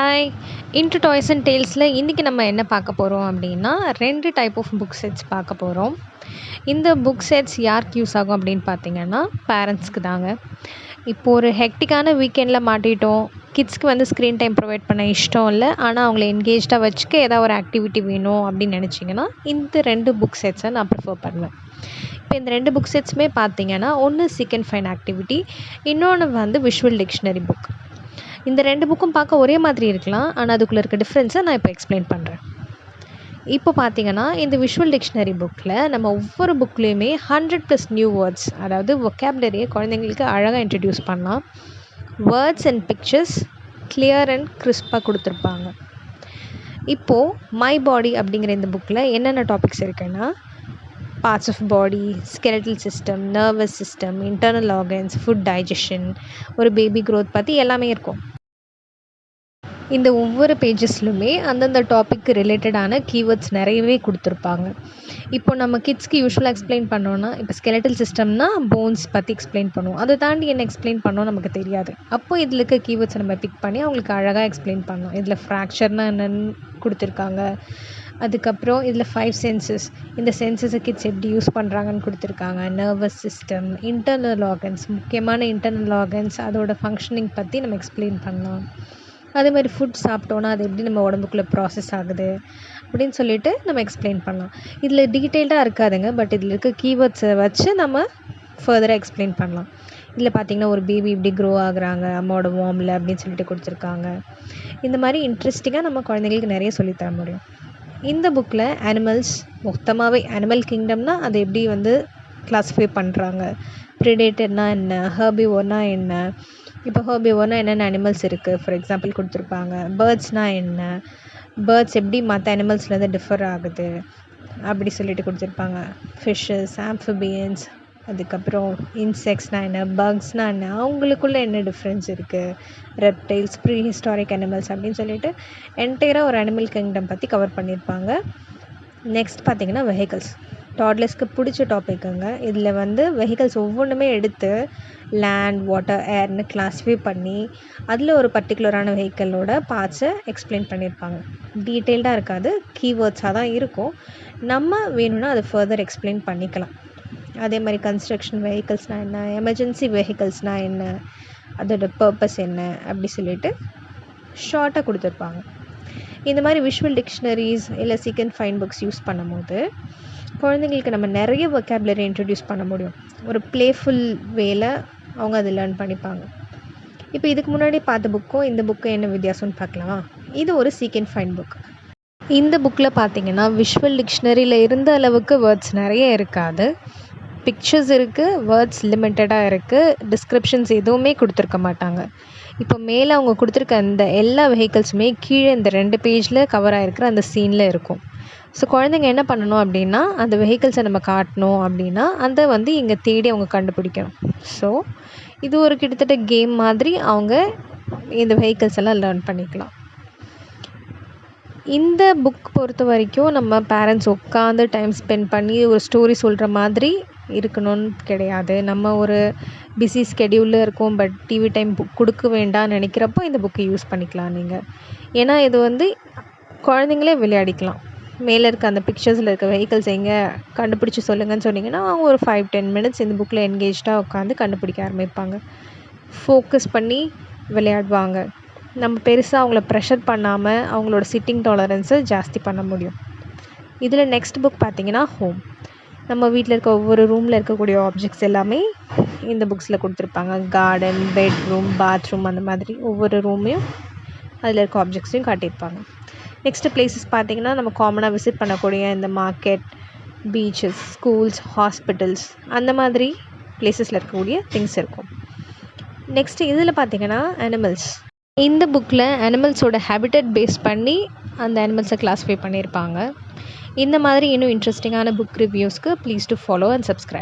Hi into toys and டேல்ஸில் இன்றைக்கி நம்ம என்ன பார்க்க போகிறோம் அப்படின்னா 2 டைப் ஆஃப் புக் செட்ஸ் பார்க்க போகிறோம். இந்த புக் செட்ஸ் யாருக்கு யூஸ் ஆகும் அப்படின்னு பார்த்தீங்கன்னா பேரண்ட்ஸ்க்கு தாங்க. இப்போது ஒரு ஹெக்டிக்கான வீக்கெண்டில் மாட்டிட்டோம், கிட்ஸ்க்கு வந்து ஸ்க்ரீன் டைம் ப்ரொவைட் பண்ண இஷ்டம் இல்லை, ஆனால் அவங்கள என்கேஜாக வச்சுக்க ஏதாவது ஒரு ஆக்டிவிட்டி வேணும் அப்படின்னு நினச்சிங்கன்னா இந்த 2 புக் செட்ஸை நான் ப்ரிஃபர் பண்ணுவேன். இப்போ இந்த 2 புக் செட்ஸுமே பார்த்தீங்கன்னா ஒன்று சீக் அண்ட் ஃபைண்ட் ஆக்டிவிட்டி, இன்னொன்று வந்து விஷுவல் டிக்ஷனரி புக். இந்த 2 புக்கும் பார்க்க ஒரே மாதிரி இருக்கலாம், ஆனால் அதுக்குள்ளே இருக்க டிஃப்ரென்ஸை நான் இப்போ எக்ஸ்பிளைன் பண்ணுறேன். இப்போ பார்த்தீங்கன்னா இந்த விஷுவல் டிக்ஷனரி புக்கில் நம்ம ஒவ்வொரு புக்லேயுமே 100+ நியூ வேர்ட்ஸ், அதாவது வொக்காபுலரியை குழந்தைங்களுக்கு அழகாக இன்ட்ரடியூஸ் பண்ணலாம். Words and pictures clear and கிறிஸ்பாக கொடுத்துருப்பாங்க. இப்போது மை பாடி அப்படிங்கிற இந்த புக்கில் என்னென்ன டாபிக்ஸ் இருக்குன்னா parts of body, skeletal system, nervous system, internal organs, food digestion, ஒரு பேபி க்ரோத் பற்றி எல்லாமே இருக்கும். இந்த ஒவ்வொரு பேஜஸ்லுமே அந்தந்த டாப்பிக்கு ரிலேட்டடான கீவேர்ட்ஸ் நிறையவே கொடுத்துருப்பாங்க. இப்போ நம்ம கிட்ஸ்க்கு யூஸ்வலாக எக்ஸ்பிளைன் பண்ணோன்னா, இப்போ ஸ்கெலட்டல் சிஸ்டம்னா போன்ஸ் பற்றி எக்ஸ்பிளைன் பண்ணுவோம், அதை தாண்டி என்ன எக்ஸ்பிளைன் பண்ணோம் நமக்கு தெரியாது. அப்போ இதில் இருக்க கீவேர்ட்ஸை நம்ம பிக் பண்ணி அவங்களுக்கு அழகாக எக்ஸ்பிளைன் பண்ணோம். இதில் ஃப்ராக்சர்னால் என்னென்னு கொடுத்துருக்காங்க, அதுக்கப்புறம் இதில் 5 சென்சஸ், இந்த சென்சஸை கிட்ஸ் எப்படி யூஸ் பண்ணுறாங்கன்னு கொடுத்துருக்காங்க. நர்வஸ் சிஸ்டம், இன்டர்னல் ஆர்கன்ஸ், முக்கியமான இன்டர்னல் ஆர்கன்ஸ் அதோட ஃபங்க்ஷனிங் பற்றி நம்ம எக்ஸ்பிளைன் பண்ணலாம். அதே மாதிரி ஃபுட் சாப்பிட்டோன்னா அது எப்படி நம்ம உடம்புக்குள்ளே ப்ராசஸ் ஆகுது அப்படின்னு சொல்லிட்டு நம்ம எக்ஸ்பிளைன் பண்ணலாம். இதில் டீட்டெயில்டாக இருக்காதுங்க, பட் இதில் இருக்க கீவேர்ட்ஸை வச்சு நம்ம ஃபர்தராக எக்ஸ்பிளைன் பண்ணலாம். இதில் பார்த்திங்கன்னா ஒரு பேபி இப்படி க்ரோ ஆகுறாங்க அம்மாவோட வார்மில் அப்படின்னு சொல்லிட்டு கொடுத்துருக்காங்க. இந்த மாதிரி இன்ட்ரெஸ்டிங்காக நம்ம குழந்தைங்களுக்கு நிறைய சொல்லித்தர முடியும். இந்த புக்கில் அனிமல்ஸ், மொத்தமாகவே அனிமல் கிங்டம்னா அதை எப்படி வந்து கிளாஸிஃபை பண்ணுறாங்க, ப்ரிடேட்டர்னா என்ன, ஹெர்பிவோர்னா என்ன, இப்போ ஹெர்பிவோர்னா என்னென்ன அனிமல்ஸ் இருக்குது ஃபார் எக்ஸாம்பிள் கொடுத்துருப்பாங்க. பேர்ட்ஸ்னால் என்ன, பேர்ட்ஸ் எப்படி மற்ற அனிமல்ஸ்லேருந்து டிஃபர் ஆகுது அப்படி சொல்லிட்டு கொடுத்துருப்பாங்க. ஃபிஷ்ஷஸ், ஆம்ஃபிபியன்ஸ், அதுக்கப்புறம் இன்செக்ட்ஸ்னால் என்ன, பக்ஸ்னால் என்ன, அவங்களுக்குள்ளே என்ன டிஃப்ரென்ஸ் இருக்குது, ரெப்டைல்ஸ், ப்ரீ ஹிஸ்டாரிக் அனிமல்ஸ் அப்படின்னு சொல்லிட்டு என்டையராக ஒரு அனிமல் கிங்டம் பற்றி கவர் பண்ணியிருப்பாங்க. நெக்ஸ்ட் பார்த்திங்கன்னா வெஹிக்கல்ஸ், டாட்லர்ஸ்க்கு பிடிச்ச டாப்பிக்குங்க. இதில் வந்து வெஹிக்கல்ஸ் ஒவ்வொன்றுமே எடுத்து லேண்ட், வாட்டர், ஏர்னு கிளாஸிஃபை பண்ணி அதில் ஒரு பர்டிகுலரான வெஹிக்கலோட பார்ட்ஸை எக்ஸ்பிளைன் பண்ணியிருப்பாங்க. டீட்டெயில்டாக இருக்காது, கீவேர்ட்ஸாக தான் இருக்கும். நம்ம வேணும்னா அதை ஃபர்தர் எக்ஸ்பிளைன் பண்ணிக்கலாம். அதே மாதிரி கன்ஸ்ட்ரக்ஷன் வெஹிக்கல்ஸ்னால் என்ன, எமர்ஜென்சி வெஹிக்கல்ஸ்னால் என்ன, அதோட பர்பஸ் என்ன அப்படி சொல்லிட்டு ஷார்ட்டாக கொடுத்துருப்பாங்க. இந்த மாதிரி விஷுவல் டிக்ஷனரிஸ் இல்லை seek and find books use பண்ணும்போது குழந்தைங்களுக்கு நம்ம நிறைய வொக்காபுலரி இன்ட்ரடியூஸ் பண்ண முடியும். ஒரு ப்ளேஃபுல் வேல அவங்க அதை லேர்ன் பண்ணிப்பாங்க. இப்போ இதுக்கு முன்னாடி பார்த்த புக்கும் இந்த புக்கும் என்ன வித்தியாசம்னு பார்க்கலாமா? இது ஒரு சீக் அண்ட் ஃபைண்ட் புக். இந்த புக்கில் பார்த்தீங்கன்னா விஷுவல் டிக்ஷனரியில் இருந்த அளவுக்கு வேர்ட்ஸ் நிறைய இருக்காது. பிக்சர்ஸ் இருக்குது, வேர்ட்ஸ் லிமிட்டடாக இருக்குது, டிஸ்கிரிப்ஷன்ஸ் எதுவுமே கொடுத்துருக்க மாட்டாங்க. இப்போ மேலே அவங்க கொடுத்துருக்க அந்த எல்லா வெஹிக்கல்ஸுமே கீழே இந்த 2 பேஜில் கவர் ஆகிருக்கிற அந்த சீனில் இருக்கும். ஸோ குழந்தைங்க என்ன பண்ணணும் அப்படின்னா அந்த வெஹிக்கல்ஸை நம்ம காட்டணும் அப்படின்னா அதை வந்து இங்கே தேடி அவங்க கண்டுபிடிக்கணும். ஸோ இது ஒரு கிட்டத்தட்ட கேம் மாதிரி அவங்க இந்த வெஹிக்கல்ஸ் எல்லாம் லேர்ன் பண்ணிக்கலாம். இந்த புக் பொறுத்த வரைக்கும் நம்ம பேரண்ட்ஸ் உட்காந்து டைம் ஸ்பெண்ட் பண்ணி ஒரு ஸ்டோரி சொல்கிற மாதிரி இருக்கணும்னு கிடையாது. நம்ம ஒரு பிஸி ஸ்கெடியூலில் இருக்கோம், பட் டிவி டைம் புக் கொடுக்க வேண்டாம்னு நினைக்கிறப்போ இந்த புக்கை யூஸ் பண்ணிக்கலாம் நீங்கள். ஏன்னா இது வந்து குழந்தைங்களே விளையாடிக்கலாம். மேலே இருக்க அந்த பிக்சர்ஸில் இருக்க வெஹிக்கல்ஸ் எங்கே கண்டுபிடிச்சி சொல்லுங்கன்னு சொன்னிங்கன்னா அவங்க ஒரு 5-10 மினிட்ஸ் இந்த புக்கில் என்கேஜாக உட்காந்து கண்டுபிடிக்க ஆரம்பிப்பாங்க. ஃபோக்கஸ் பண்ணி விளையாடுவாங்க. நம்ம பெருசாக அவங்கள ப்ரெஷர் பண்ணாமல் அவங்களோட சிட்டிங் டாலரன்ஸை ஜாஸ்தி பண்ண முடியும். இதில் நெக்ஸ்ட் புக் பார்த்திங்கன்னா ஹோம். நம்ம வீட்டில் இருக்க ஒவ்வொரு ரூமில் இருக்கக்கூடிய ஆப்ஜெக்ட்ஸ் எல்லாமே இந்த புக்ஸில் கொடுத்துருப்பாங்க. கார்டன், பெட்ரூம், பாத்ரூம், அந்த மாதிரி ஒவ்வொரு ரூமையும் அதில் இருக்க ஆப்ஜெக்ட்ஸையும் காட்டியிருப்பாங்க. நெக்ஸ்ட்டு பிளேசஸ் பார்த்திங்கன்னா நம்ம காமனாக விசிட் பண்ணக்கூடிய இந்த மார்க்கெட், பீச்சஸ், ஸ்கூல்ஸ், ஹாஸ்பிட்டல்ஸ், அந்த மாதிரி பிளேசஸில் இருக்கக்கூடிய திங்ஸ் இருக்கும். நெக்ஸ்ட்டு இதில் பார்த்திங்கன்னா அனிமல்ஸ். இந்த புக்கில் அனிமல்ஸோட ஹேபிட்டட் பேஸ் பண்ணி அந்த அனிமல்ஸை கிளாஸிஃபை பண்ணியிருப்பாங்க. இந்த மாதிரி இன்னும் இன்ட்ரெஸ்டிங்கான புக் ரிவ்யூஸ்க்கு please do follow and subscribe.